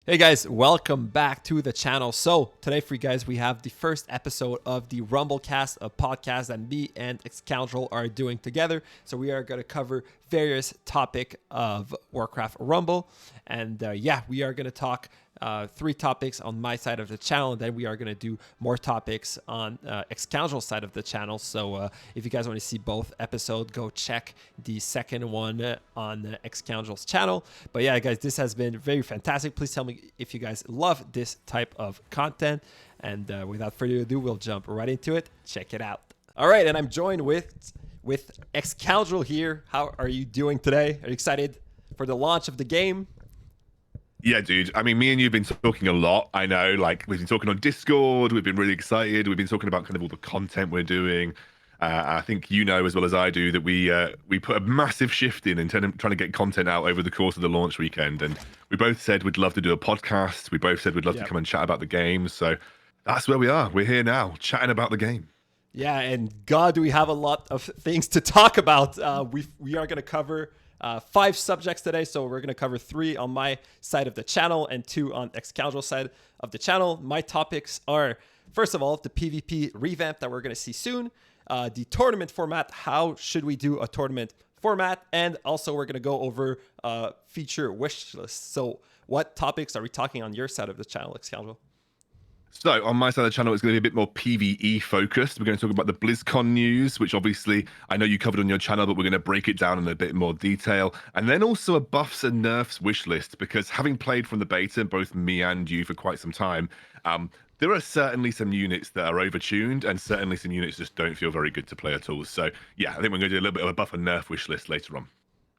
Hey guys, welcome back to the channel. So today for you guys, we have the first episode of the Rumblecast, a podcast that me and Excoundrel are doing together. So we are going to cover various topic of Warcraft Rumble. And yeah, we are going to talk three topics on my side of the channel, and then we are going to do more topics on Excoundrel's side of the channel. So if you guys want to see both episodes, go check the second one on Excoundrel's channel. But yeah, guys, this has been very fantastic. Please tell me if you guys love this type of content. And without further ado, we'll jump right into it. Check it out. All right, and I'm joined with Excoundrel here. How are you doing today? Are you excited for the launch of the game? Yeah, dude. I mean, me and you have been talking a lot. I know, like, we've been talking on Discord. We've been really excited. We've been talking about kind of all the content we're doing. I think you know as well as I do that we put a massive shift in trying to get content out over the course of the launch weekend. And we both said we'd love to do a podcast. We both said we'd love to come and chat about the game. So that's where we are. We're here now, chatting about the game. Yeah, and God, do we have a lot of things to talk about. We are going to cover 5 subjects today, so we're going to cover 3 on my side of the channel and 2 on Excoundrel side of the channel. My topics are, first of all, the PvP revamp that we're going to see soon, the tournament format, how should we do a tournament format, and also we're going to go over feature wish list. So what topics are we talking on your side of the channel, Excoundrel? So on my side of the channel, it's going to be a bit more PvE focused. We're going to talk about the BlizzCon news, which obviously I know you covered on your channel, but we're going to break it down in a bit more detail. And then also a buffs and nerfs wish list, because having played from the beta, both me and you for quite some time, there are certainly some units that are overtuned and certainly some units just don't feel very good to play at all. So yeah, I think we're going to do a little bit of a buff and nerf wish list later on.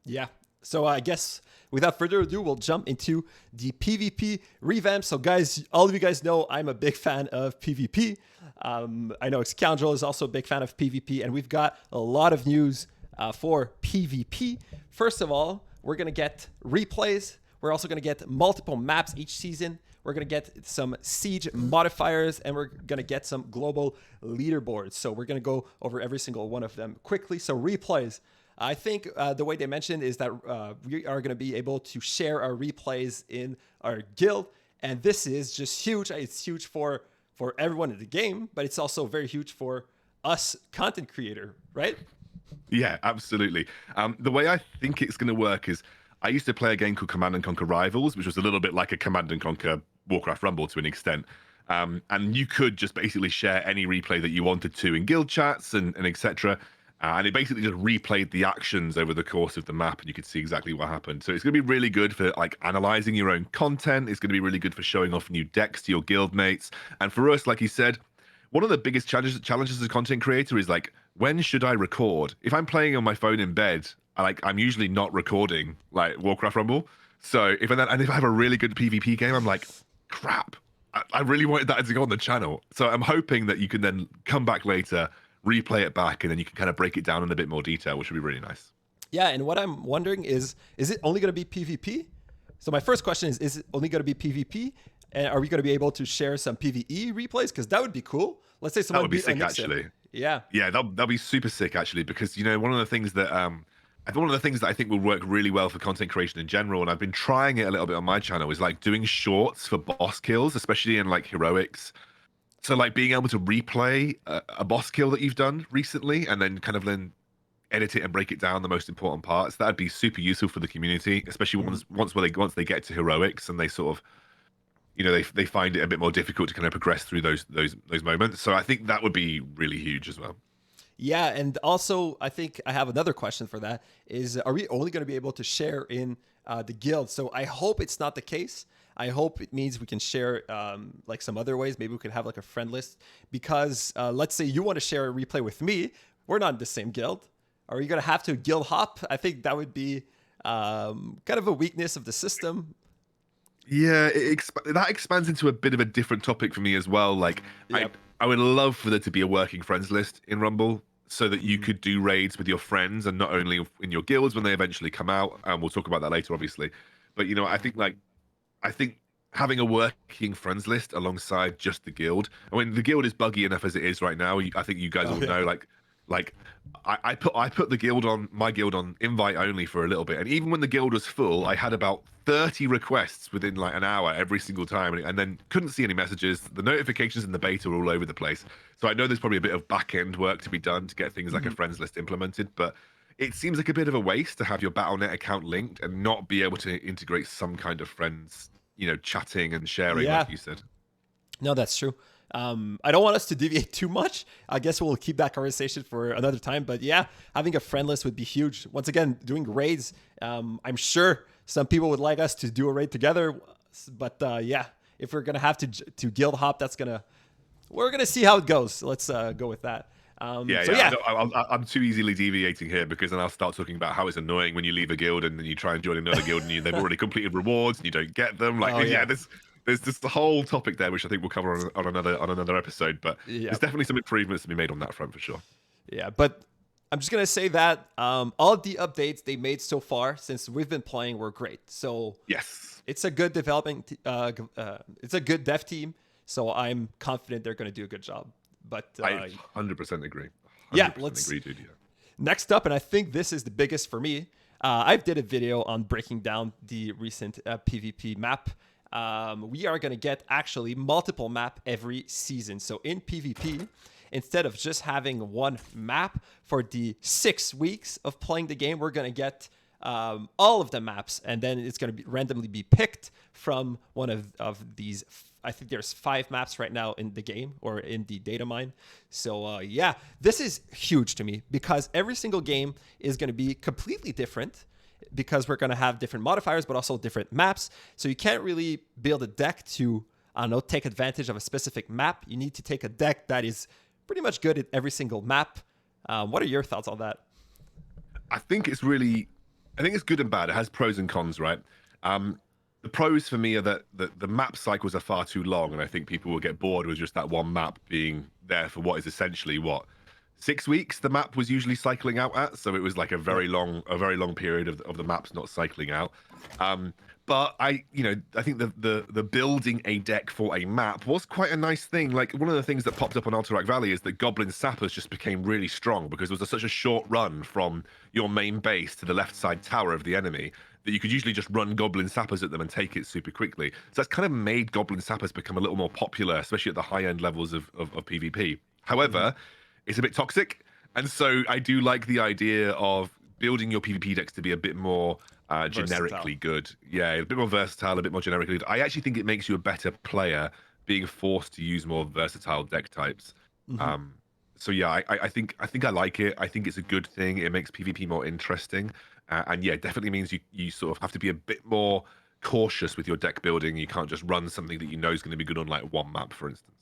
Yeah. So I guess without further ado, we'll jump into the PvP revamp. So guys, all of you guys know I'm a big fan of PvP. I know Excoundrel is also a big fan of PvP, and we've got a lot of news for PvP. First of all, we're going to get replays. We're also going to get multiple maps each season. We're going to get some siege modifiers, and we're going to get some global leaderboards. So we're going to go over every single one of them quickly. So replays. I think the way they mentioned is that we are going to be able to share our replays in our guild. And this is just huge. It's huge for everyone in the game, but it's also very huge for us content creator, right? Yeah, absolutely. The way I think it's going to work is I used to play a game called Command and Conquer Rivals, which was a little bit like a Command and Conquer Warcraft Rumble to an extent. And you could just basically share any replay that you wanted to in guild chats and etc. And it basically just replayed the actions over the course of the map, and you could see exactly what happened. So it's going to be really good for like analyzing your own content. It's going to be really good for showing off new decks to your guild mates. And for us, like you said, one of the biggest challenges as a content creator is like, when should I record? If I'm playing on my phone in bed, I'm usually not recording like Warcraft Rumble. So if I have a really good PvP game, I'm like, crap, I really wanted that to go on the channel. So I'm hoping that you can then come back later, replay it back, and then you can kind of break it down in a bit more detail, which would be really nice. Yeah, and what I'm wondering is it only going to be PvP? So my first question is it only going to be PvP? And are we going to be able to share some PvE replays? Because that would be cool. Let's say someone That would be sick, actually. Yeah. Yeah, that'll be super sick, actually, because, you know, one of the things that I think will work really well for content creation in general, and I've been trying it a little bit on my channel, is like doing shorts for boss kills, especially in like heroics. So like being able to replay a boss kill that you've done recently and then kind of then edit it and break it down the most important parts. That'd be super useful for the community, especially once they get to heroics and they sort of, you know, they find it a bit more difficult to kind of progress through those moments. So I think that would be really huge as well. Yeah, and also I think I have another question for that is, are we only going to be able to share in the guild? So I hope it's not the case. I hope it means we can share like some other ways. Maybe we could have like a friend list, because let's say you want to share a replay with me. We're not in the same guild. Are you going to have to guild hop? I think that would be kind of a weakness of the system. Yeah, that expands into a bit of a different topic for me as well. Like, Yep. I would love for there to be a working friends list in Rumble so that you could do raids with your friends and not only in your guilds when they eventually come out. And we'll talk about that later, obviously. But, you know, I think having a working friends list alongside just the guild. I mean, the guild is buggy enough as it is right now. I think you guys all know, like, Like I put the guild on my guild on invite only for a little bit, and even when the guild was full, I had about 30 requests within like an hour every single time, and then couldn't see any messages. The notifications in the beta were all over the place. So I know there's probably a bit of back end work to be done to get things like a friends list implemented, but it seems like a bit of a waste to have your Battle.net account linked and not be able to integrate some kind of friends, chatting and sharing, Yeah, like you said. no, that's true. I don't want us to deviate too much. I guess we'll keep that conversation for another time. But yeah, having a friend list would be huge. Once again, doing raids. I'm sure some people would like us to do a raid together. But yeah, if we're gonna have to guild hop, we're gonna see how it goes. Let's go with that. Yeah, So yeah. yeah, I'm too easily deviating here because then I'll start talking about how it's annoying when you leave a guild and then you try and join another guild and they've already completed rewards and you don't get them. Like, oh yeah, yeah, there's just the whole topic there, which I think we'll cover on another episode. But yeah. there's definitely some improvements to be made on that front for sure. Yeah, but I'm just gonna say that all of the updates they made so far since we've been playing were great. So Yes, it's a good it's a good dev team. So I'm confident they're gonna do a good job. But I 100% agree. yeah, 100% agree, dude. Yeah. next up, and I think this is the biggest for me. I did a video on breaking down the recent PvP map. We are going to get actually multiple map every season. So in PvP, instead of just having one map for the 6 weeks of playing the game, we're going to get all of the maps, and then it's going to be randomly be picked from one of these. I think there's 5 maps right now in the game or in the data mine. So yeah, this is huge to me because every single game is going to be completely different because we're going to have different modifiers, but also different maps. So you can't really build a deck to, I don't know, take advantage of a specific map. You need to take a deck that is pretty much good at every single map. What are your thoughts on that? I think it's good and bad. It has pros and cons, right? The pros for me are that the map cycles are far too long, and I think people will get bored with just that one map being there for what is essentially 6 weeks the map was usually cycling out at. So it was like a very long period of the maps not cycling out. But I think the building a deck for a map was quite a nice thing. Like one of the things that popped up on Alterac Valley is that Goblin Sappers just became really strong because there was such a short run from your main base to the left side tower of the enemy that you could usually just run Goblin Sappers at them and take it super quickly. So that's kind of made Goblin Sappers become a little more popular, especially at the high end levels of PvP. However, it's a bit toxic. And so I do like the idea of building your PvP decks to be a bit more generically good. Yeah, a bit more versatile, a bit more generically good. I actually think it makes you a better player being forced to use more versatile deck types. So yeah, I think I like it. I think it's a good thing. It makes PvP more interesting. And yeah, it definitely means you sort of have to be a bit more cautious with your deck building. You can't just run something that you know is going to be good on like one map, for instance.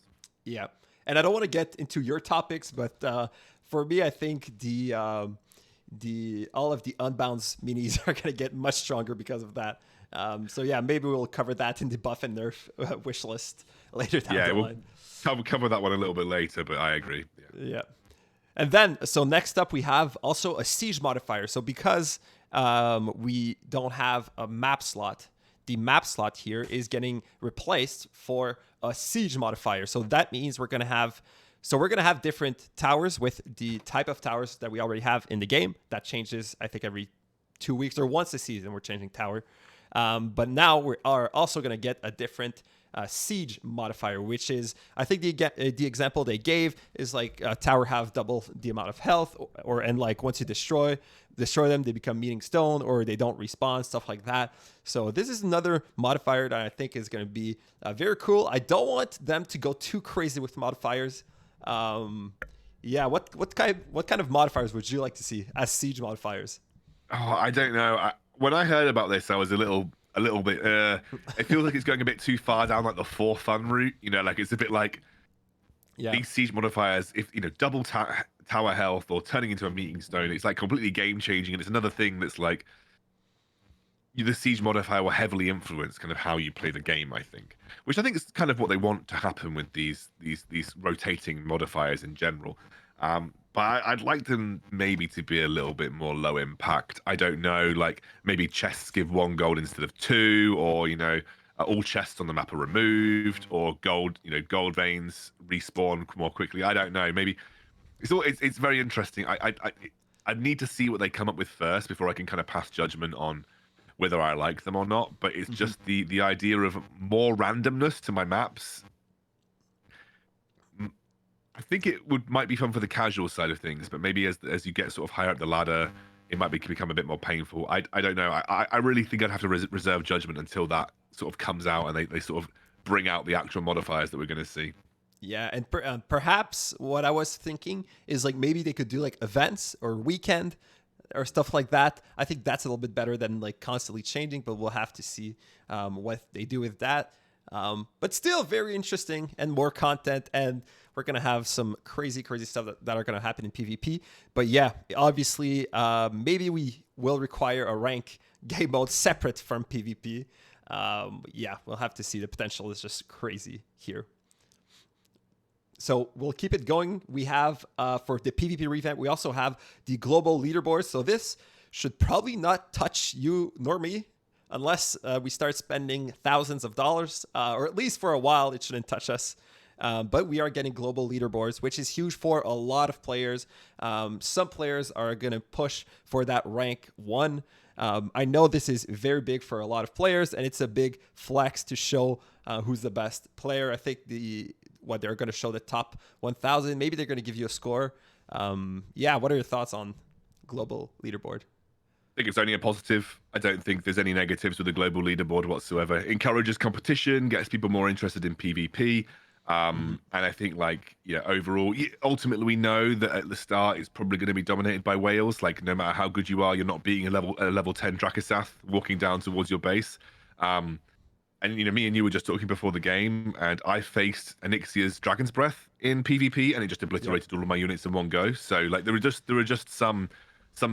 Yeah, and I don't want to get into your topics, but for me, I think the all of the unbounds minis are going to get much stronger because of that. So yeah, maybe we'll cover that in the buff and nerf wish list later down the line. We'll cover that one a little bit later, but I agree. Yeah. And then, so next up, we have also a siege modifier. So because we don't have a map slot, the map slot here is getting replaced for a siege modifier. So that means we're going to have different towers with the type of towers that we already have in the game. That changes, I think, every 2 weeks or once a season. We're changing tower. But now we are also going to get a different siege modifier, which is, I think the example they gave is like a tower have double the amount of health, and like once you destroy them, they become meeting stone or they don't respawn, stuff like that. So this is another modifier that I think is going to be very cool. I don't want them to go too crazy with modifiers. Yeah, what kind of modifiers would you like to see as siege modifiers? Oh, I don't know. When I heard about this, I was a little bit. It feels like it's going a bit too far down like the for fun route. Like it's a bit like these siege modifiers. If double tower health or turning into a meeting stone, it's like completely game changing, and it's another thing that's like the siege modifier will heavily influence kind of how you play the game. I think, which I think is kind of what they want to happen with these rotating modifiers in general. But I'd like them maybe to be a little bit more low impact. I don't know, like maybe chests give 1 gold instead of 2, or all chests on the map are removed, or gold veins respawn more quickly. I don't know. Maybe It's very interesting. I need to see what they come up with first before I can kind of pass judgment on whether I like them or not. But it's Mhm. just the idea of more randomness to my maps. I think it might be fun for the casual side of things, but maybe as you get sort of higher up the ladder, it might become a bit more painful. I don't know. I really think I'd have to reserve judgment until that sort of comes out and they sort of bring out the actual modifiers that we're going to see. Yeah, and perhaps what I was thinking is like maybe they could do like events or weekend or stuff like that. I think that's a little bit better than like constantly changing, but we'll have to see what they do with that. But still very interesting and more content, and we're gonna have some crazy stuff that are gonna happen in PvP. But yeah, obviously, maybe we will require a rank game mode separate from PvP. Yeah, we'll have to see. The potential is just crazy here. So we'll keep it going. We have for the PvP revamp, we also have the global leaderboard. So this should probably not touch you nor me unless we start spending thousands of dollars, or at least for a while, it shouldn't touch us. But we are getting global leaderboards, which is huge for a lot of players. Some players are going to push for that rank 1. I know this is very big for a lot of players, and it's a big flex to show who's the best player. I think what they're going to show the top 1,000. Maybe they're going to give you a score. Yeah, what are your thoughts on global leaderboard? I think it's only a positive. I don't think there's any negatives with the global leaderboard whatsoever. It encourages competition, gets people more interested in PvP. Mm-hmm. And I think, like, yeah, overall, ultimately, we know that at the start it's probably going to be dominated by whales. Like, no matter how good you are, you're not beating a level 10 Dracosath walking down towards your base. And me and you were just talking before the game, and I faced Anixia's Dragon's Breath in PvP, and it just Yep. obliterated all of my units in one go. So, like, there are just some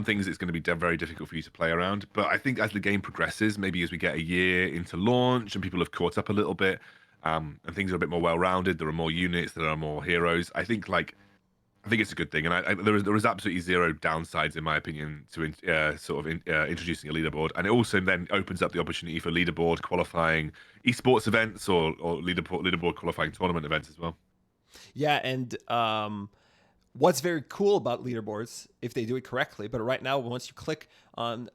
things it's going to be very difficult for you to play around. But I think as the game progresses, maybe as we get a year into launch and people have caught up a little bit, and things are a bit more well-rounded, there are more units, there are more heroes. I think it's a good thing, and there is absolutely zero downsides in my opinion to introducing a leaderboard, and it also then opens up the opportunity for leaderboard qualifying esports events or leaderboard qualifying tournament events as well. Yeah, and what's very cool about leaderboards, if they do it correctly, but right now, once you click on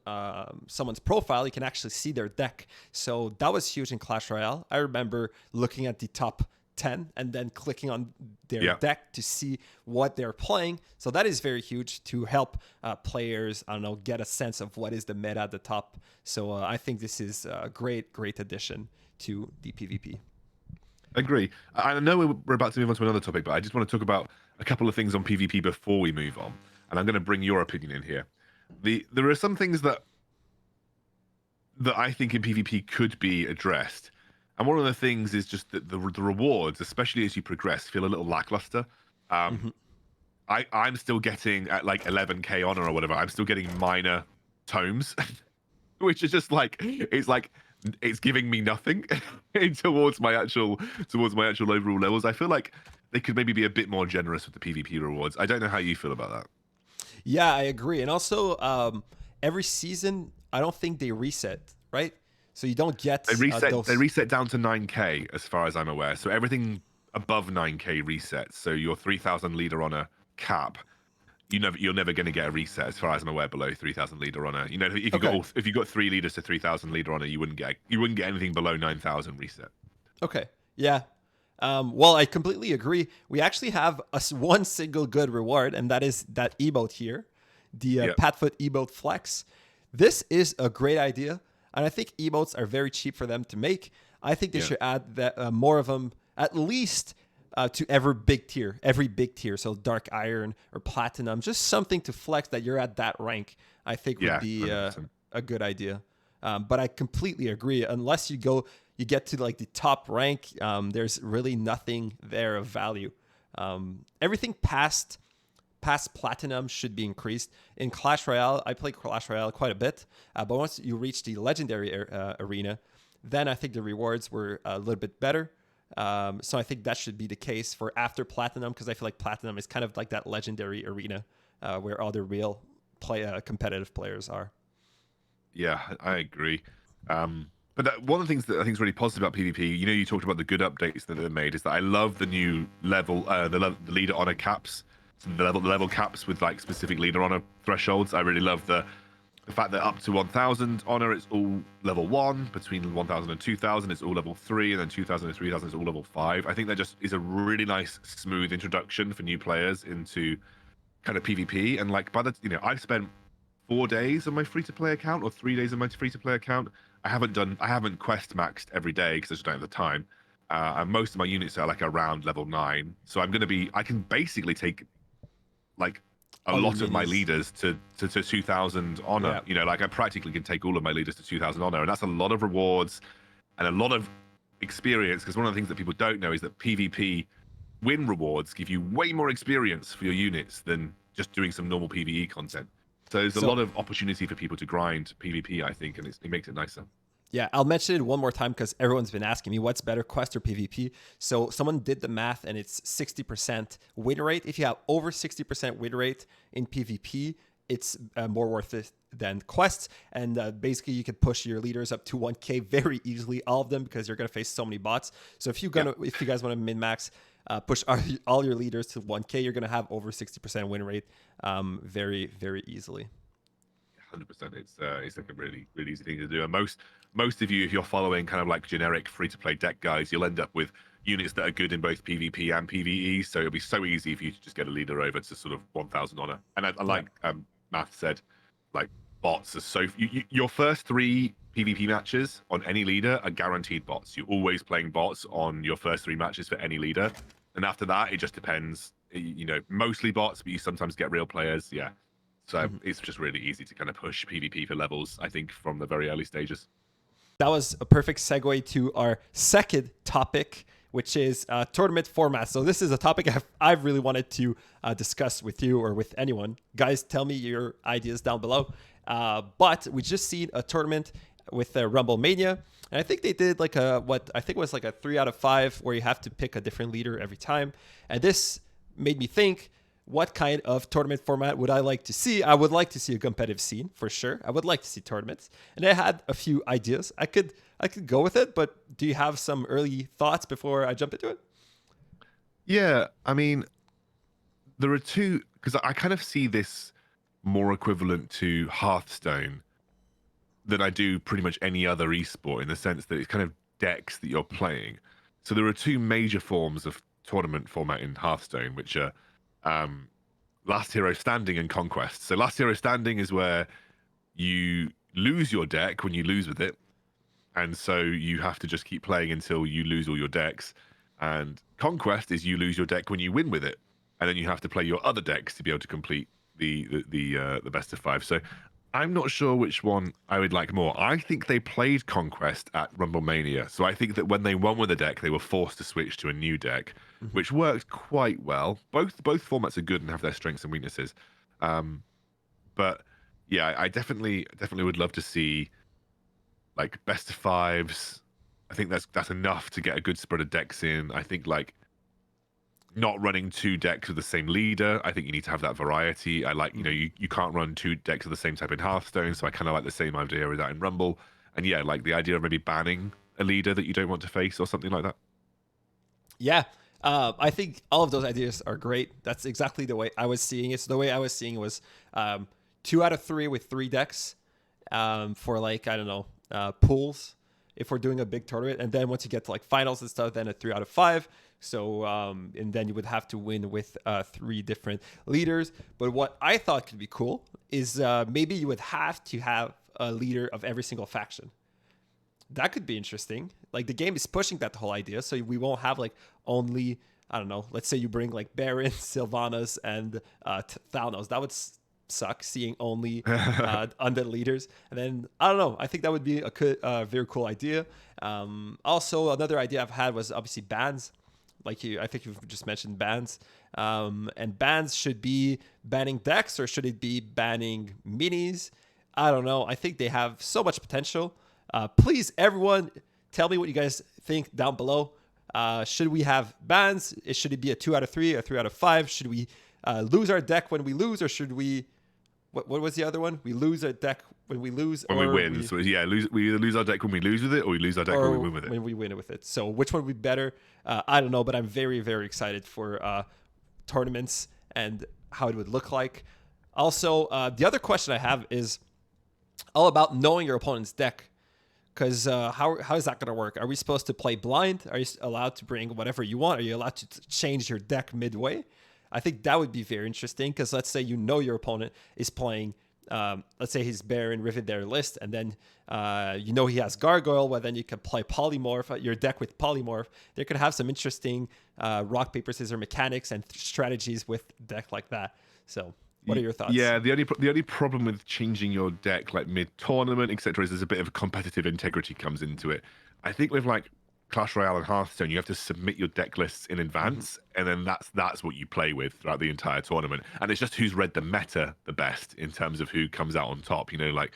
someone's profile, you can actually see their deck. So that was huge in Clash Royale. I remember looking at the top 10 and then clicking on their Yeah, deck to see what they're playing. So that is very huge to help players, I don't know, get a sense of what is the meta at the top. So I think this is a great addition to the PvP. I agree. I know we're about to move on to another topic, but I just want to talk about a couple of things on PvP before we move on, and I'm going to bring your opinion in here. There are some things that I think in PvP could be addressed. And one of the things is just that the rewards, especially as you progress, feel a little lackluster. Um, Mm-hmm. I'm still getting at like 11k honor or whatever. I'm still getting minor tomes, which is just like it's giving me nothing towards my actual overall levels. I feel like they could maybe be a bit more generous with the PvP rewards. I don't know how you feel about that. Yeah, I agree. And also, every season, I don't think they reset, right? So you don't get They those. reset down to 9k as far as I'm aware. So everything above 9k resets. So your 3000 leader honor cap, you're never going to get a reset as far as I'm aware below 3000 leader honor. Okay. If you got 3 leaders to 3000 leader honor, you wouldn't get anything below 9000 reset. Okay. Yeah. Well, I completely agree. We actually have one single good reward, and that is that emote here, the Yeah. Patfoot emote flex. This is a great idea, and I think emotes are very cheap for them to make. I think they Yeah. should add that more of them, at least to every big tier. So dark iron or platinum, just something to flex that you're at that rank. I think would Yeah, be 100%. a good idea. But I completely agree. Unless you get to like the top rank, there's really nothing there of value. Everything past platinum should be increased. In Clash Royale, I play Clash Royale quite a bit, but once you reach the legendary arena, then I think the rewards were a little bit better. So I think that should be the case for after platinum, because I feel like platinum is kind of like that legendary arena where all the real competitive players are. Yeah, I agree. But one of the things that I think is really positive about PvP, you talked about the good updates that they made, is that I love the new level, the leader honor caps. the level caps with like specific leader honor thresholds. I really love the fact that up to 1000 honor it's all level 1, between 1000 and 2000 it's all level 3, and then 2000 and 3000 it's all level 5. I think that just is a really nice smooth introduction for new players into kind of PvP. And like I've spent 4 days on my free-to-play account, or 3 days on my free-to-play account. I haven't quest maxed every day because I just don't have the time. And most of my units are like around level 9, so I can basically take like a lot of my leaders to 2000 honor. Yeah. Like I practically can take all of my leaders to 2000 honor, and that's a lot of rewards and a lot of experience, because one of the things that people don't know is that PvP win rewards give you way more experience for your units than just doing some normal PvE content. So there's a lot of opportunity for people to grind PvP, I think, and it makes it nicer. Yeah, I'll mention it one more time because everyone's been asking me what's better, quest or PvP. So someone did the math and it's 60% win rate. If you have over 60% win rate in PvP, it's more worth it than quests. And basically you can push your leaders up to 1k very easily, all of them, because you're going to face so many bots. So if you guys want to min-max, push all your leaders to 1k, you're going to have over 60% win rate very, very easily. 100%. It's like a really, really easy thing to do. And most of you, if you're following kind of like generic free-to-play deck guys, you'll end up with units that are good in both PvP and PvE. So it'll be so easy for you to just get a leader over to sort of 1000 honor. And I like Math said, like bots are so your first 3 PvP matches on any leader are guaranteed bots. You're always playing bots on your first 3 matches for any leader, and after that it just depends. Mostly bots, but you sometimes get real players. Yeah. So it's just really easy to kind of push PvP for levels, I think, from the very early stages. That was a perfect segue to our second topic, which is tournament format. So this is a topic I've really wanted to discuss with you or with anyone. Guys, tell me your ideas down below. But we just seen a tournament with Rumble Mania, and I think they did like what I think was like a 3 out of 5, where you have to pick a different leader every time. And this made me think, what kind of tournament format would I like to see? I would like to see a competitive scene for sure. I would like to see tournaments, and I had a few ideas. I could go with it, but do you have some early thoughts before I jump into it? Yeah, I mean, there are two, because I kind of see this more equivalent to Hearthstone than I do pretty much any other esport, in the sense that it's kind of decks that you're playing. So there are 2 major forms of tournament format in Hearthstone, which are Last Hero Standing and Conquest. So Last Hero Standing is where you lose your deck when you lose with it, and so you have to just keep playing until you lose all your decks. And Conquest is you lose your deck when you win with it, and then you have to play your other decks to be able to complete the best of 5. So I'm not sure which one I would like more. I think they played Conquest at Rumble Mania, so I think that when they won with a deck, they were forced to switch to a new deck, which worked quite well. Both formats are good and have their strengths and weaknesses. But yeah, I definitely would love to see like best of 5s. I think that's enough to get a good spread of decks in. I think like not running 2 decks with the same leader. I think you need to have that variety. I like, you can't run 2 decks of the same type in Hearthstone, so I kind of like the same idea of that in Rumble. And yeah, like the idea of maybe banning a leader that you don't want to face or something like that. Yeah, I think all of those ideas are great. That's exactly the way I was seeing it. So the way I was seeing it was 2 out of 3 with 3 decks for like, I don't know, pools if we're doing a big tournament. And then once you get to like finals and stuff, then a 3 out of 5. So, and then you would have to win with 3 different leaders. But what I thought could be cool is maybe you would have to have a leader of every single faction. That could be interesting. Like the game is pushing that whole idea. So we won't have like only, I don't know, let's say you bring like Baron, Sylvanas, and Thalnos. That would suck, seeing only undead leaders. And then, I don't know, I think that would be a very cool idea. Also, another idea I've had was obviously bans. I think you've just mentioned bans. And bans should be banning decks, or should it be banning minis? I don't know. I think they have so much potential. Please, everyone, tell me what you guys think down below. Should we have bans? Should it be a 2 out of 3, a 3 out of 5? Should we lose our deck when we lose, or should we... What was the other one? We lose our deck when we lose, when we win. So yeah, we either lose our deck when we lose with it, or we lose our deck when we win with it. When we win with it. So which one would be better? I don't know, but I'm very, very excited for tournaments and how it would look like. Also, the other question I have is all about knowing your opponent's deck. Because how is that going to work? Are we supposed to play blind? Are you allowed to bring whatever you want? Are you allowed to change your deck midway? I think that would be very interesting because let's say you know your opponent is playing, let's say he's Baron, Rivet their list, and then you know he has Gargoyle, well then you can play Polymorph, your deck with Polymorph. They could have some interesting rock, paper, scissors mechanics and strategies with deck like that. So what are your thoughts? Yeah, the only problem with changing your deck like mid tournament, etc., is there's a bit of competitive integrity comes into it. I think with like Clash Royale and Hearthstone, you have to submit your deck lists in advance, and then that's what you play with throughout the entire tournament. And it's just who's read the meta the best in terms of who comes out on top. You know, like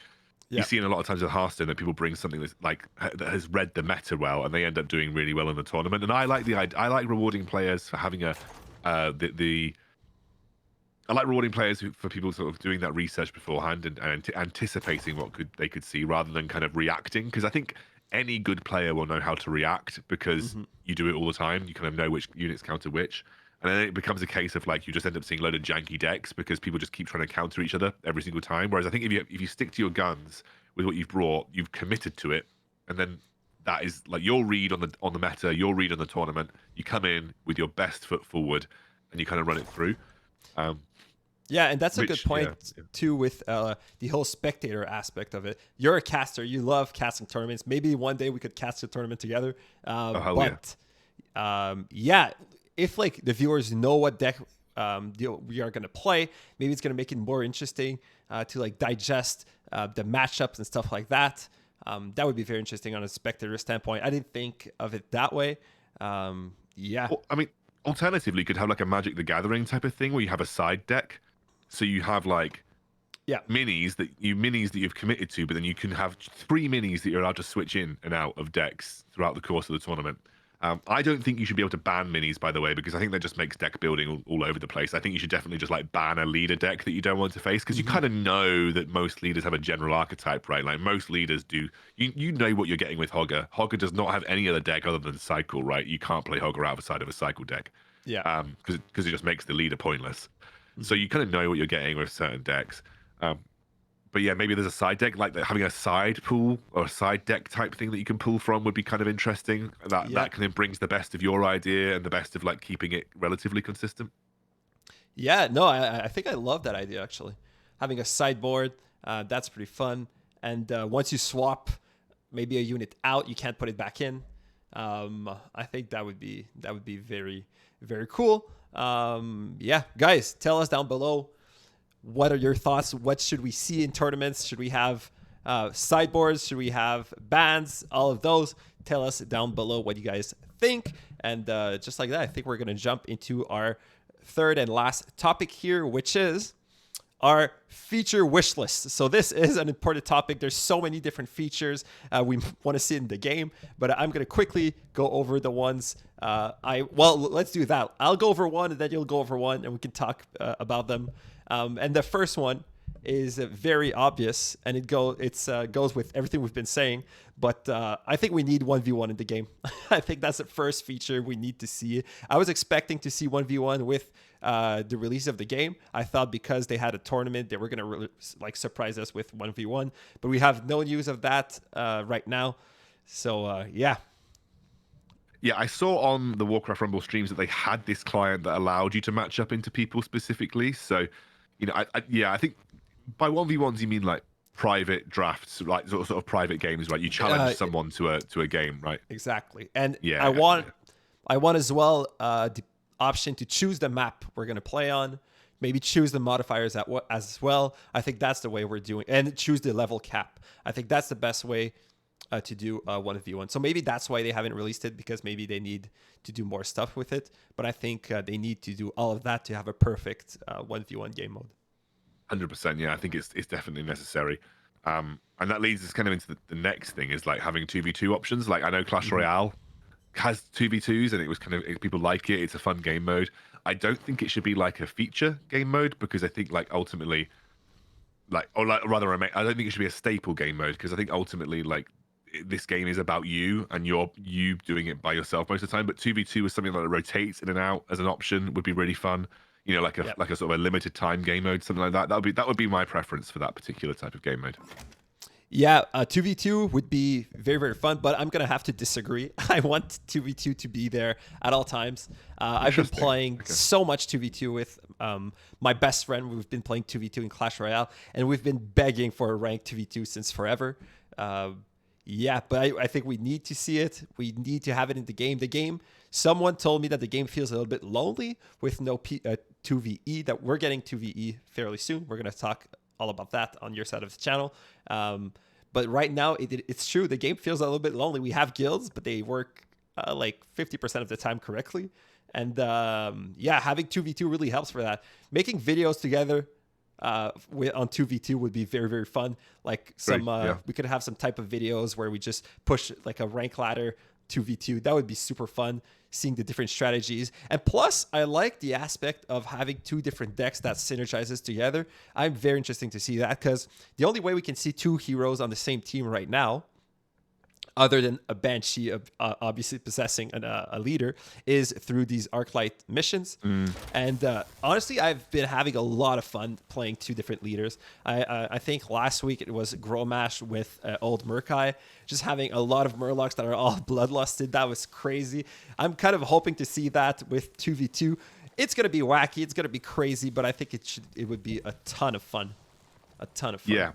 you see in a lot of times with Hearthstone that people bring something that's like that has read the meta well, and they end up doing really well in the tournament. And I like rewarding players for having I like rewarding players for people sort of doing that research beforehand and anticipating what they could see rather than kind of reacting. Because I think any good player will know how to react because you do it all the time. You kind of know which units counter which. And then it becomes a case of like you just end up seeing a load of janky decks because people just keep trying to counter each other every single time. Whereas I think if you stick to your guns with what you've brought, you've committed to it, and then that is like your read on the meta, your read on the tournament. You come in with your best foot forward, and you kind of run it through. Yeah, and that's a good point too with the whole spectator aspect of it. You're a caster, you love casting tournaments. Maybe one day we could cast a tournament together. If like the viewers know what deck we are gonna play, maybe it's gonna make it more interesting to like digest the matchups and stuff like that. That would be very interesting on a spectator standpoint. I didn't think of it that way. Well, I mean, alternatively, you could have like a Magic the Gathering type of thing where you have a side deck. So you have like minis that you've committed to, but then you can have 3 minis that you're allowed to switch in and out of decks throughout the course of the tournament. I don't think you should be able to ban minis, by the way, because I think that just makes deck building all over the place. I think you should definitely just like ban a leader deck that you don't want to face, because you kind of know that most leaders have a general archetype, right? Like most leaders do. You know what you're getting with Hogger. Hogger does not have any other deck other than Cycle, right? You can't play Hogger outside of a Cycle deck. Yeah. Because it just makes the leader pointless. So you kind of know what you're getting with certain decks. But yeah, maybe there's a side deck, like having a side pool or a side deck type thing that you can pull from would be kind of interesting. That kind of brings the best of your idea and the best of like keeping it relatively consistent. Yeah, no, I think I love that idea actually. Having a sideboard, that's pretty fun. And once you swap maybe a unit out, you can't put it back in. I think that would be very, very cool. Guys, tell us down below, what are your thoughts? What should we see in tournaments? Should we have sideboards? Should we have bans? All of those. Tell us down below what you guys think. And just like that, I think we're going to jump into our third and last topic here, which is our feature wish list. So this is an important topic. There's so many different features we want to see in the game, but I'm going to quickly go over the ones let's do that. I'll go over one and then you'll go over one and we can talk about them. And the first one is very obvious, and it goes with everything we've been saying. But I think we need 1v1 in the game. I think that's the first feature we need to see. I was expecting to see 1v1 with the release of the game. I thought because they had a tournament, they were going to surprise us with 1v1. But we have no news of that right now. So, Yeah, I saw on the Warcraft Rumble streams that they had this client that allowed you to match up into people specifically. So, I think by 1v1s you mean like private drafts, like sort of private games, right? You challenge someone to a game, right? Exactly. And I want as well the option to choose the map we're going to play on, maybe choose the modifiers as well. I think that's the way we're doing, and choose the level cap. I think that's the best way to do 1v1. So maybe that's why they haven't released it, because maybe they need to do more stuff with it. But I think they need to do all of that to have a perfect 1v1 game mode. 100%. Yeah, I think it's definitely necessary. And that leads us kind of into the next thing, is like having 2v2 options. Like I know Clash Royale has 2v2s and it was people like it. It's a fun game mode. I don't think it should be like a feature game mode, because I think like ultimately I don't think it should be a staple game mode, because I think ultimately like this game is about you and you doing it by yourself most of the time. But 2v2 is something that rotates in and out as an option would be really fun. like a sort of a limited time game mode, something like that. That would be my preference for that particular type of game mode. Yeah, 2v2 would be very, very fun, but I'm going to have to disagree. I want 2v2 to be there at all times. I've been playing so much 2v2 with my best friend. We've been playing 2v2 in Clash Royale, and we've been begging for a ranked 2v2 since forever. Yeah, but I think we need to see it. We need to have it in the game. Someone told me that the game feels a little bit lonely with no 2ve, that we're getting 2ve fairly soon. We're going to talk all about that on your side of the channel. But right now, it's true. The game feels a little bit lonely. We have guilds, but they work like 50% of the time correctly. And yeah, having 2v2 really helps for that. Making videos together on 2v2 would be very, very fun. Like we could have some type of videos where we just push like a rank ladder 2v2. That would be super fun, seeing the different strategies. And plus, I like the aspect of having two different decks that synergizes together. I'm very interested to see that, because the only way we can see two heroes on the same team right now, other than a Banshee obviously possessing a leader, is through these Arclight missions. And honestly, I've been having a lot of fun playing two different leaders. I think last week it was Gromash with Old Murkai, just having a lot of Murlocs that are all bloodlusted. That was crazy. I'm kind of hoping to see that with 2v2. It's going to be wacky. It's going to be crazy, but I think it would be a ton of fun. A ton of fun. Yeah.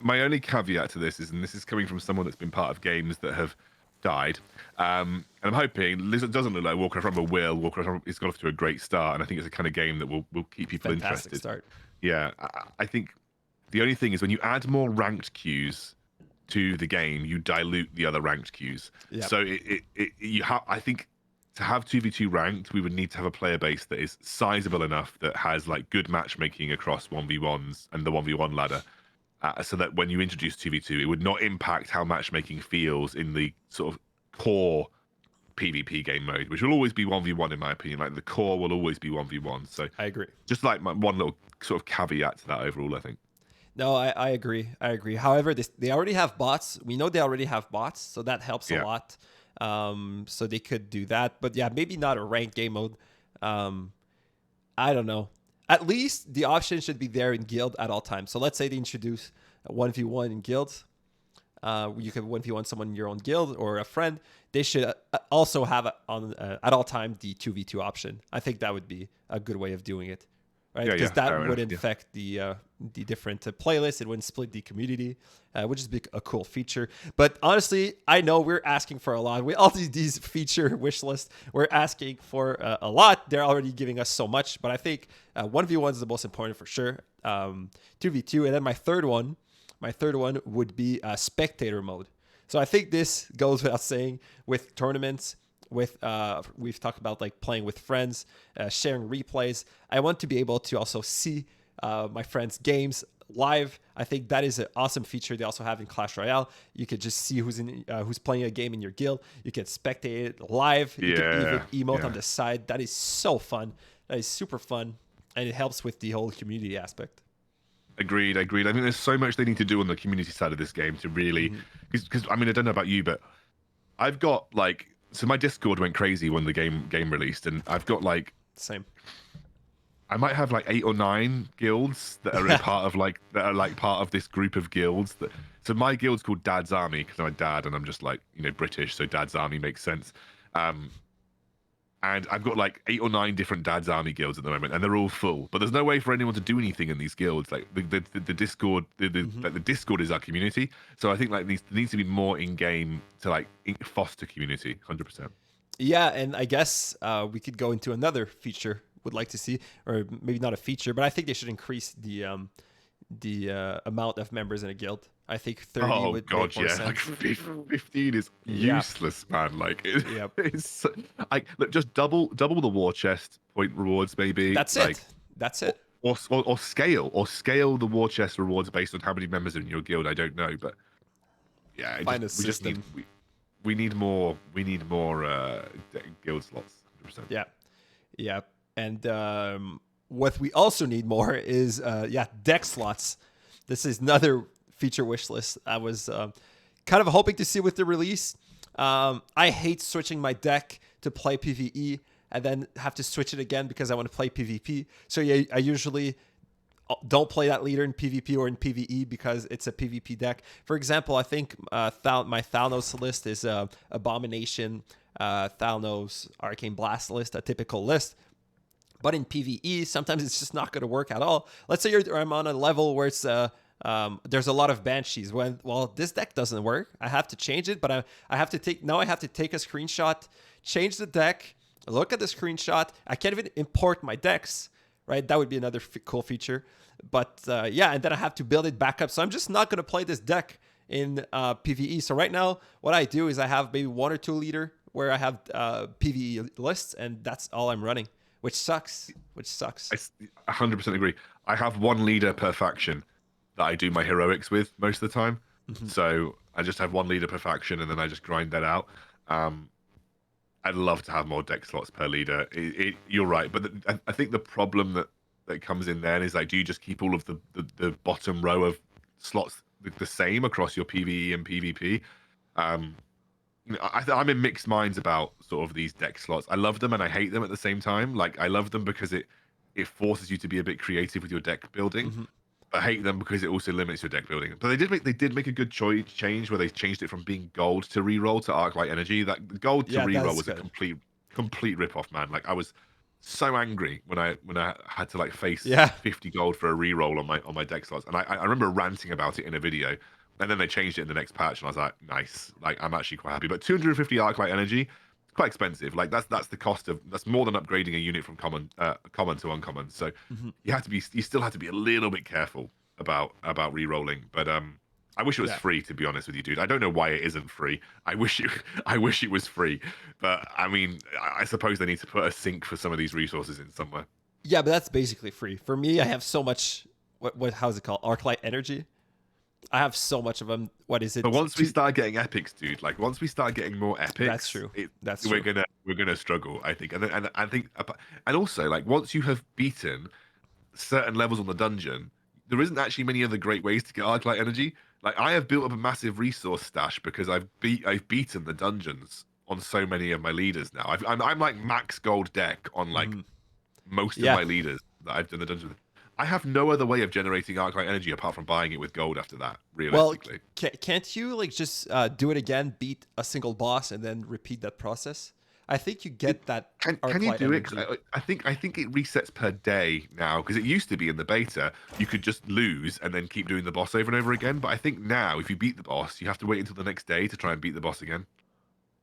My only caveat to this is, and this is coming from someone that's been part of games that have died, and I'm hoping it doesn't look like Warcraft Rumble will. Warcraft Rumble has got off to a great start, and I think it's a kind of game that will keep people interested. Start. Yeah, I think the only thing is when you add more ranked queues to the game, you dilute the other ranked queues. Yep. So I think to have 2v2 ranked, we would need to have a player base that is sizable enough that has like good matchmaking across 1v1s and the 1v1 ladder. So that when you introduce 2v2, it would not impact how matchmaking feels in the sort of core PvP game mode, which will always be 1v1 in my opinion. Like the core will always be 1v1. So I agree. Just like one little sort of caveat to that overall, I think. No, I agree. However, they already have bots. We know they already have bots, so that helps a lot. So they could do that. But yeah, maybe not a ranked game mode. I don't know. At least the option should be there in guild at all times. So let's say they introduce a 1v1 in guilds. You can 1v1 someone in your own guild or a friend. They should also have at all time the 2v2 option. I think that would be a good way of doing it, right? Because that wouldn't affect the different playlists. It wouldn't split the community, which is a cool feature. But honestly, I know we're asking for a lot. With all these feature wish lists, we're asking for a lot. They're already giving us so much. But I think 1v1 is the most important for sure. 2v2. And then my third one would be spectator mode. So I think this goes without saying with tournaments. We've talked about like playing with friends, sharing replays. I want to be able to also see my friends' games live. I think that is an awesome feature they also have in Clash Royale. You could just see who's playing a game in your guild. You can spectate it live. You can even emote on the side. That is so fun. That is super fun, and it helps with the whole community aspect. Agreed. I think there's so much they need to do on the community side of this game to really, because I mean, I don't know about you, but I've got like, so my Discord went crazy when the game released, and I've got like same. I might have like 8 or 9 guilds that are part of this group of guilds. So my guild's called Dad's Army because I'm a dad and I'm just like British, so Dad's Army makes sense. And I've got like 8 or 9 different Dad's Army guilds at the moment, and they're all full. But there's no way for anyone to do anything in these guilds. Like the Discord, like the Discord is our community. So I think like there needs to be more in game to like foster community, 100%. Yeah, and I guess we could go into another feature. Would like to see, or maybe not a feature, but I think they should increase the amount of members in a guild. I think 30 would make more sense. Like 15 is useless, man. Like it's like look, just double the war chest point rewards, maybe. That's it. Or scale the war chest rewards based on how many members are in your guild. I don't know, but yeah, we need more guild slots. 100%. Yeah. And what we also need more is deck slots. This is another feature wish list I was kind of hoping to see with the release. I hate switching my deck to play PvE and then have to switch it again because I want to play PvP. So yeah, I usually don't play that leader in PvP or in PvE because it's a PvP deck. For example, I think my Thalnos list is Abomination, Thalnos, Arcane Blast list, a typical list. But in PvE, sometimes it's just not going to work at all. Let's say I'm on a level where it's there's a lot of Banshees. Well, this deck doesn't work. I have to change it, but I have to take a screenshot, change the deck, look at the screenshot. I can't even import my decks, right? That would be another cool feature. But yeah, and then I have to build it back up. So I'm just not going to play this deck in PvE. So right now, what I do is I have maybe 1 or 2 leader where I have PvE lists, and that's all I'm running. Which sucks. I 100% agree. I have 1 leader per faction that I do my heroics with most of the time. Mm-hmm. So I just have 1 leader per faction, and then I just grind that out. I'd love to have more deck slots per leader. You're right, but I think the problem that comes in then is like, do you just keep all of the bottom row of slots the same across your PvE and PvP? I'm in mixed minds about sort of these deck slots. I love them and I hate them at the same time. Like, I love them because it forces you to be a bit creative with your deck building. Mm-hmm. I hate them because it also limits your deck building. But they did make a good change where they changed it from being gold to reroll to Arclight Energy. That gold to reroll was a complete rip-off, man. Like, I was so angry when I had to like face 50 gold for a reroll on my deck slots. And I remember ranting about it in a video. And then they changed it in the next patch, and I was like, nice. Like, I'm actually quite happy. But 250 Arclight Energy, it's quite expensive. Like, that's the cost of, that's more than upgrading a unit from common to uncommon. So mm-hmm. you still have to be a little bit careful about re-rolling. But I wish it was free, to be honest with you, dude. I don't know why it isn't free. I wish it was free. But I mean, I suppose they need to put a sink for some of these resources in somewhere. Yeah, but that's basically free. For me, I have so much, how's it called? Arclight Energy. I have so much of them. What is it? But once we start getting epics, dude, like once we start getting more epics, that's true. We're gonna struggle, I think. And I think, and also like once you have beaten certain levels on the dungeon, there isn't actually many other great ways to get Arclight Energy. Like, I have built up a massive resource stash because I've beaten the dungeons on so many of my leaders now. I'm like max gold deck on like most of my leaders that I've done the dungeon with. I have no other way of generating Arclight Energy apart from buying it with gold after that, realistically. Well, can't you like just do it again, beat a single boss, and then repeat that process? I think you get that. Can you do it? I think it resets per day now, because it used to be in the beta you could just lose and then keep doing the boss over and over again. But I think now if you beat the boss, you have to wait until the next day to try and beat the boss again.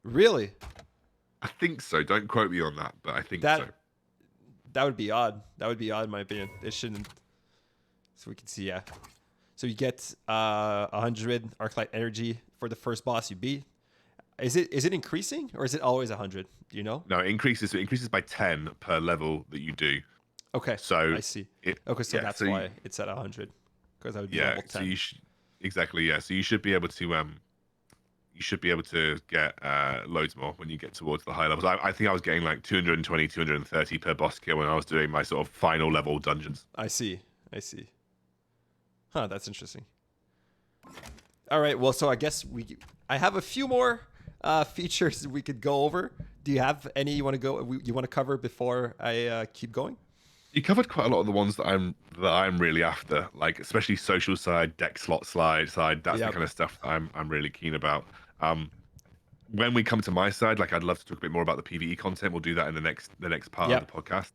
Really? I think so. Don't quote me on that, but I think so. That would be odd. That would be odd, in my opinion. It shouldn't. So we can see, yeah. So you get 100 Arclight Energy for the first boss you beat. Is it increasing, or is it always 100? Do you know? No, it increases. It increases by 10 per level that you do. Okay. So I see. That's why it's at 100, because that would be level 10. So exactly. Yeah. So you should be able to get loads more when you get towards the high levels. I think I was getting like 220, 230 per boss kill when I was doing my sort of final level dungeons. I see. Huh, that's interesting. All right, well, so I guess I have a few more features we could go over. Do you have any you want to cover before I keep going? You covered quite a lot of the ones that I'm really after, like especially social side, deck slot side. That's the kind of stuff that I'm really keen about. When we come to my side, like I'd love to talk a bit more about the PvE content. We'll do that in the next part of the podcast.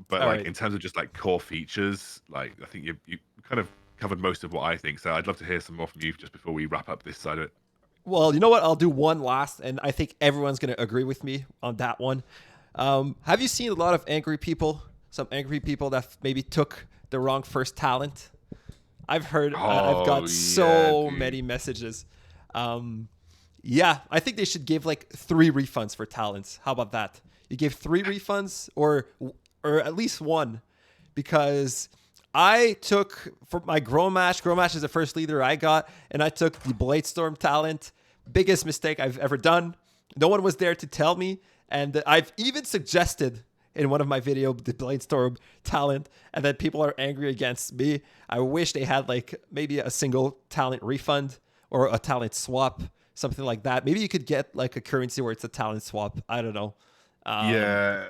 But like in terms of just like core features, like I think you kind of covered most of what I think. So I'd love to hear some more from you just before we wrap up this side of it. Well, you know what? I'll do one last, and I think everyone's going to agree with me on that one. Have you seen a lot of angry people? Some angry people that maybe took the wrong first talent? I've heard, I've got so many messages. Yeah, I think they should give like 3 refunds for talents. How about that? You give 3 refunds or at least 1, because I took for my Growmash is the first leader I got, and I took the Bladestorm talent. Biggest mistake I've ever done. No one was there to tell me, and I've even suggested in one of my videos the Bladestorm talent, and then people are angry against me. I wish they had like maybe a single talent refund or a talent swap, something like that. Maybe you could get like a currency where it's a talent swap. I don't know. Yeah,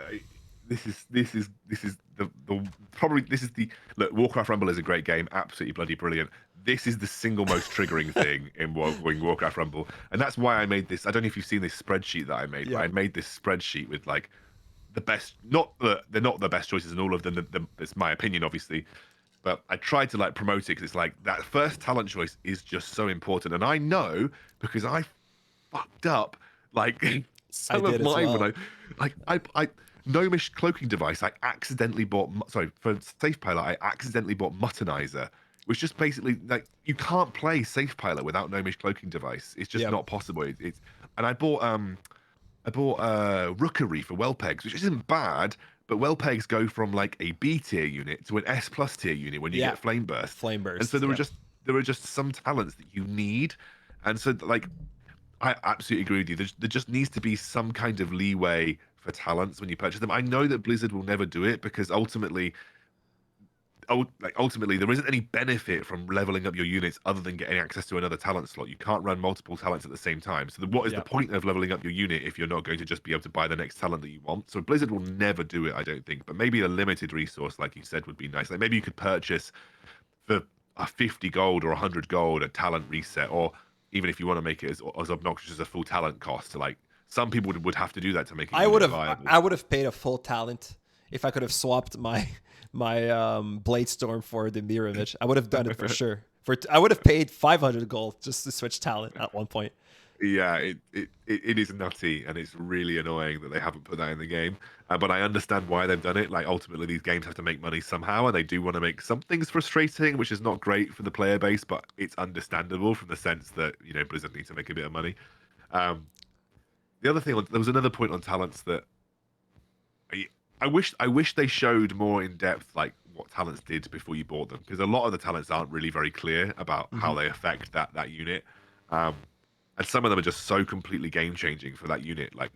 this is the probably this is the look. Warcraft Rumble is a great game, absolutely bloody brilliant. This is the single most triggering thing in Warcraft Rumble, and that's why I made this. I don't know if you've seen this spreadsheet that I made, but Yeah. I made this spreadsheet with like the best. Not the they're not the best choices in all of them. It's my opinion, obviously, but I tried to like promote it because it's like that first talent choice is just so important, and I know because I fucked up like I some of did as mine well. when I gnomish cloaking device. I accidentally bought sorry for safe pilot. I accidentally bought muttonizer, which just basically like you can't play safe pilot without gnomish cloaking device. It's just Yep. not possible. It's and I bought rookery for well pegs, which isn't bad. But well pegs go from like a B tier unit to an S plus tier unit when you Yeah. get flame burst, Flame and so burst. Yep. there were just some talents that you need, and so like I absolutely agree with you. There just needs to be some kind of leeway for talents when you purchase them. I know that Blizzard will never do it because ultimately there isn't any benefit from leveling up your units other than getting access to another talent slot. You can't run multiple talents at the same time. So what is the Yep. point of leveling up your unit if you're not going to just be able to buy the next talent that you want? So Blizzard will never do it, I don't think. But maybe a limited resource, like you said, would be nice. Like maybe you could purchase for a 50 gold or 100 gold a talent reset, or even if you want to make it as obnoxious as a full talent cost. So like some people would have to do that to make a I would unit have viable. I would have paid a full talent if I could have swapped my Blade Storm for the mirror image. I would have done it for sure. I would have paid 500 gold just to switch talent at one point. Yeah, it is nutty and it's really annoying that they haven't put that in the game. But I understand why they've done it. Like ultimately, these games have to make money somehow, and they do want to make some things frustrating, which is not great for the player base, but it's understandable from the sense that Blizzard needs to make a bit of money. Um, the other thing, there was another point on talents that I, I wish they showed more in depth, like what talents did before you bought them, because a lot of the talents aren't really very clear about how Hmm. they affect that unit. Um, and some of them are just so completely game changing for that unit. Like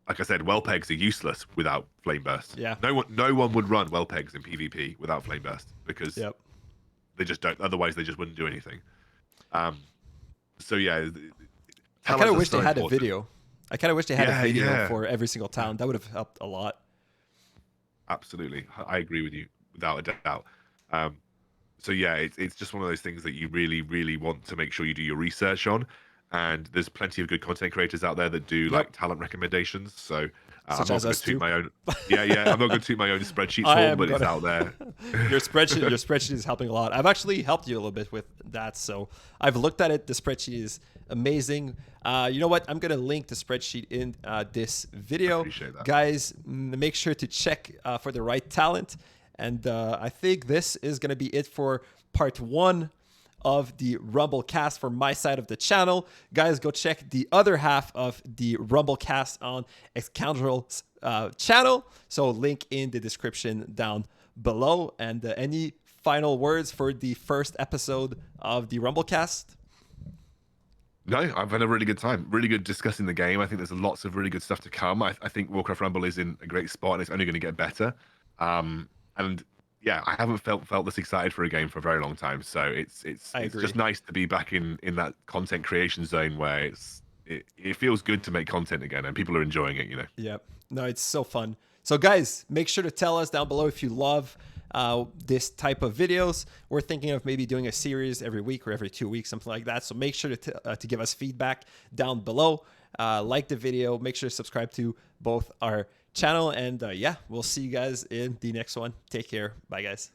I said, well pegs are useless without flame burst. Yeah. No one would run well pegs in PvP without flame burst because Yep. they just don't. Otherwise, they just wouldn't do anything. Um, so yeah, I kind talents of are wish they so had a important. video. I kind of wish they had a Yeah, video yeah, for every single town. That would have helped a lot. absolutely. I agree with you without a doubt. Um, so yeah, it's just one of those things that you really, really want to make sure you do your research on. And there's plenty of good content creators out there that do Yep. like talent recommendations. So I'm Such not as going to us toot too. my own. Yeah, yeah, I'm not going to toot my own spreadsheet's I horn, am but it's gonna. out there. Your spreadsheet is helping a lot. I've actually helped you a little bit with that, so I've looked at it. The spreadsheet is amazing. You know what? I'm gonna link the spreadsheet in this video, Appreciate that. guys. Make sure to check for the right talent, and I think this is gonna be it for part one of the Rumble cast from my side of the channel. Guys, go check the other half of the Rumble cast on Excoundrel's channel. So link in the description down below. And any final words for the first episode of the Rumble cast? No, I've had a really good time. Really good discussing the game. I think there's lots of really good stuff to come. I think Warcraft Rumble is in a great spot and it's only going to get better. And yeah, I haven't felt this excited for a game for a very long time. So it's I it's agree. just nice to be back in that content creation zone where it feels good to make content again and people are enjoying it. Yep. No, it's so fun. So guys, make sure to tell us down below if you love this type of videos. We're thinking of maybe doing a series every week or every 2 weeks, something like that. So make sure to give us feedback down below. Like the video. Make sure to subscribe to both our channel. And yeah, we'll see you guys in the next one. Take care. Bye, guys.